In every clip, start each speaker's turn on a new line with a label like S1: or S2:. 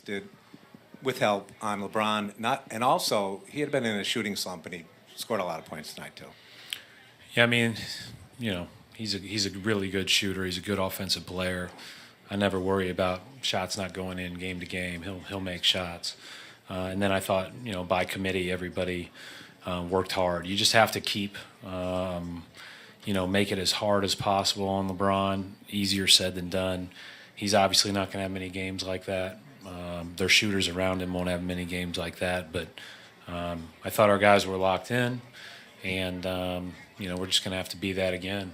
S1: Did with help on LeBron, and also he had been in a shooting slump and he scored a lot of points tonight too.
S2: Yeah, I mean, he's a really good shooter. He's a good offensive player. I never worry about shots not going in game to game. He'll make shots. And then I thought, by committee, everybody worked hard. You just have to keep, make it as hard as possible on LeBron. Easier said than done. He's obviously not going to have many games like that. Their shooters around him won't have many games like that. But I thought our guys were locked in, and we're just going to have to be that again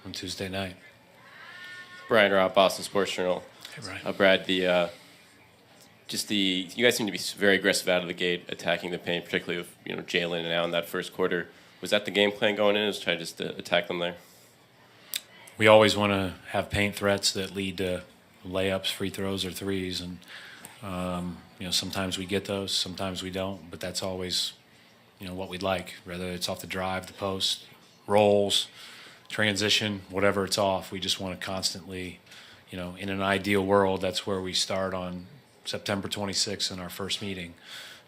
S2: on Tuesday night.
S3: Brian Robb, Boston Sports Journal.
S2: Hey, Brian.
S3: Brad, you guys seem to be very aggressive out of the gate, attacking the paint, particularly with Jalen and now in that first quarter. Was that the game plan going in? Was try just to attack them there?
S2: We always want to have paint threats that lead to layups, free throws, or threes, and sometimes we get those, sometimes we don't. But that's always what we'd like, whether it's off the drive, the post, rolls, transition, whatever it's off. We just want to constantly, in an ideal world, that's where we start on September 26th in our first meeting,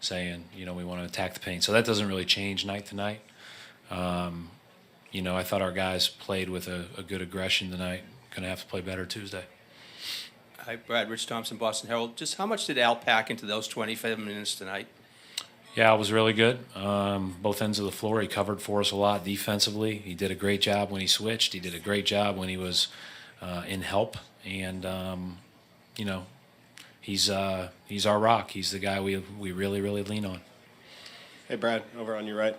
S2: saying, we want to attack the paint. So that doesn't really change night to night. I thought our guys played with a good aggression tonight. Going to have to play better Tuesday.
S4: Hi, Brad. Rich Thompson, Boston Herald. Just how much did Al pack into those 25 minutes tonight?
S2: Yeah, it was really good. Both ends of the floor. He covered for us a lot defensively. He did a great job when he switched. He did a great job when he was in help. And, he's our rock. He's the guy we really, really lean on.
S5: Hey, Brad, over on your right.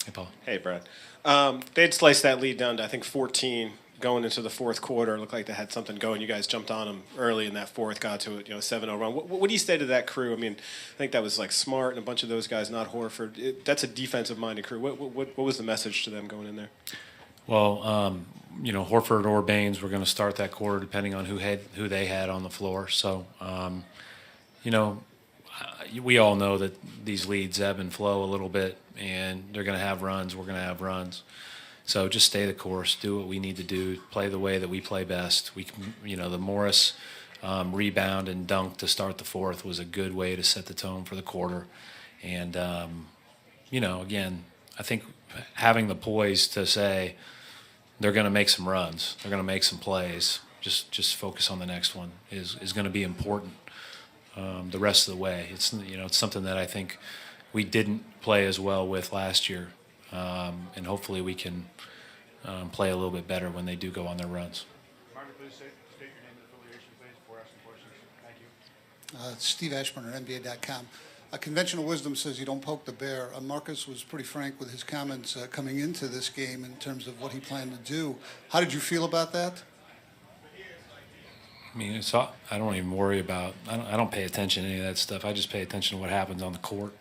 S2: Hey, Paul.
S5: Hey, Brad. They'd sliced that lead down to, I think, 14 going into the fourth quarter. It looked like they had something going. You guys jumped on them early in that fourth, got to a 7-0 run. What do you say to that crew? I mean, I think that was like Smart and a bunch of those guys, not Horford. That's a defensive-minded crew. What was the message to them going in there?
S2: Well, Horford or Baines were going to start that quarter depending on who they had on the floor. So, we all know that these leads ebb and flow a little bit, and they're going to have runs. We're going to have runs. So just stay the course, do what we need to do, play the way that we play best. The Morris rebound and dunk to start the fourth was a good way to set the tone for the quarter. And, again, I think having the poise to say they're going to make some runs, they're going to make some plays, just focus on the next one is going to be important the rest of the way. It's something that I think we didn't play as well with last year. And hopefully we can play a little bit better when they do go on their runs.
S6: Margaret, please state your name and affiliation, please, before asking questions. Thank you.
S7: Steve Ashburn at NBA.com. Conventional wisdom says you don't poke the bear. Marcus was pretty frank with his comments coming into this game in terms of what he planned to do. How did you feel about that?
S2: I mean, I don't even worry about. I don't pay attention to any of that stuff. I just pay attention to what happens on the court.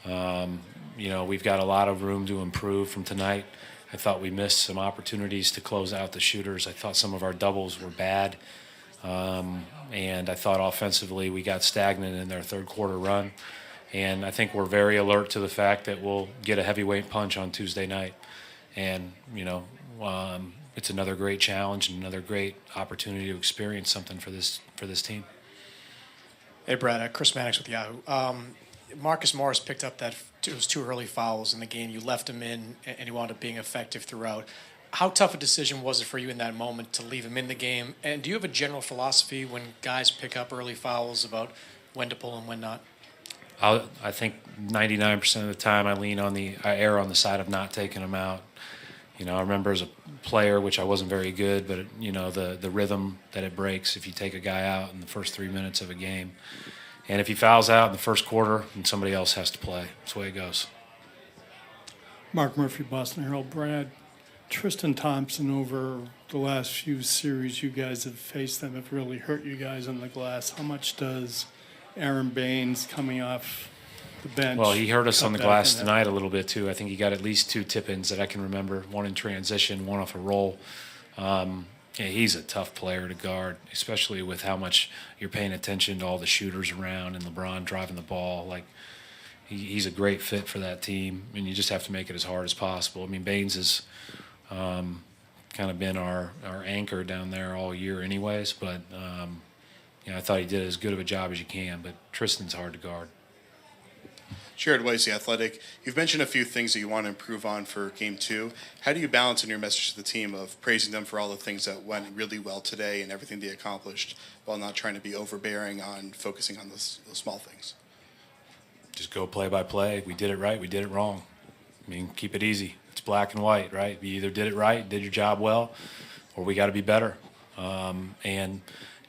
S2: We've got a lot of room to improve from tonight. I thought we missed some opportunities to close out the shooters. I thought some of our doubles were bad. And I thought offensively we got stagnant in their third quarter run. And I think we're very alert to the fact that we'll get a heavyweight punch on Tuesday night. And, it's another great challenge and another great opportunity to experience something for this team.
S8: Hey, Brad. Chris Mannix with Yahoo. Marcus Morris picked up those two early fouls in the game. You left him in, and he wound up being effective throughout. How tough a decision was it for you in that moment to leave him in the game? And do you have a general philosophy when guys pick up early fouls about when to pull and when not?
S2: I think 99% of the time I err on the side of not taking them out. I remember as a player, which I wasn't very good, but the rhythm that it breaks if you take a guy out in the first 3 minutes of a game. And if he fouls out in the first quarter, then somebody else has to play. That's the way it goes.
S9: Mark Murphy, Boston Herald. Brad, Tristan Thompson, over the last few series you guys have faced them, have really hurt you guys on the glass. How much does Aaron Baines coming off the bench?
S2: Well, he hurt us on the glass tonight a little bit, too. I think he got at least 2 tip-ins that I can remember, one in transition, one off a roll. He's a tough player to guard, especially with how much you're paying attention to all the shooters around and LeBron driving the ball. He's a great fit for that team, and you just have to make it as hard as possible. I mean, Baines has kind of been our anchor down there all year anyways, but I thought he did as good of a job as you can, but Tristan's hard to guard.
S10: Jared Weiss, The Athletic. You've mentioned a few things that you want to improve on for Game 2. How do you balance in your message to the team of praising them for all the things that went really well today and everything they accomplished while not trying to be overbearing on focusing on those small things?
S2: Just go play by play. We did it right, we did it wrong. I mean, keep it easy. It's black and white, right? You either did it right, did your job well, or we got to be better. And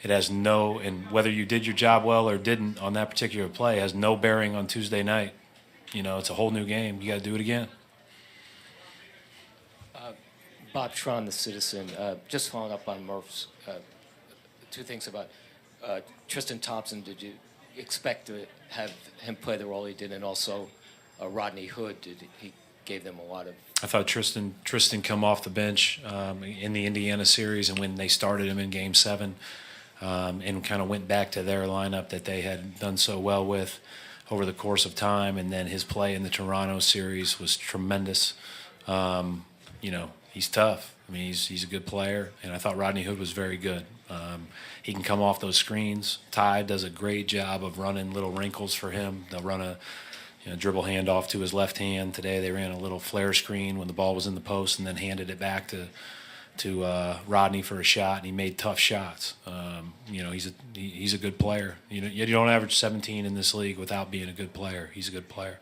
S2: it has and whether you did your job well or didn't on that particular play has no bearing on Tuesday night. It's a whole new game. You got to do it again.
S11: Bob Tron, The Citizen. Just following up on Murph's two things about Tristan Thompson. Did you expect to have him play the role he did, and also Rodney Hood? He gave them a lot of.
S2: I thought Tristan come off the bench in the Indiana series, and when they started him in Game 7, and kind of went back to their lineup that they had done so well with over the course of time, and then his play in the Toronto series was tremendous. He's tough. I mean, he's a good player, and I thought Rodney Hood was very good. He can come off those screens. Ty does a great job of running little wrinkles for him. They'll run a dribble handoff to his left hand. Today they ran a little flare screen when the ball was in the post, and then handed it back to Rodney for a shot, and he made tough shots. He's a good player. You don't average 17 in this league without being a good player. He's a good player.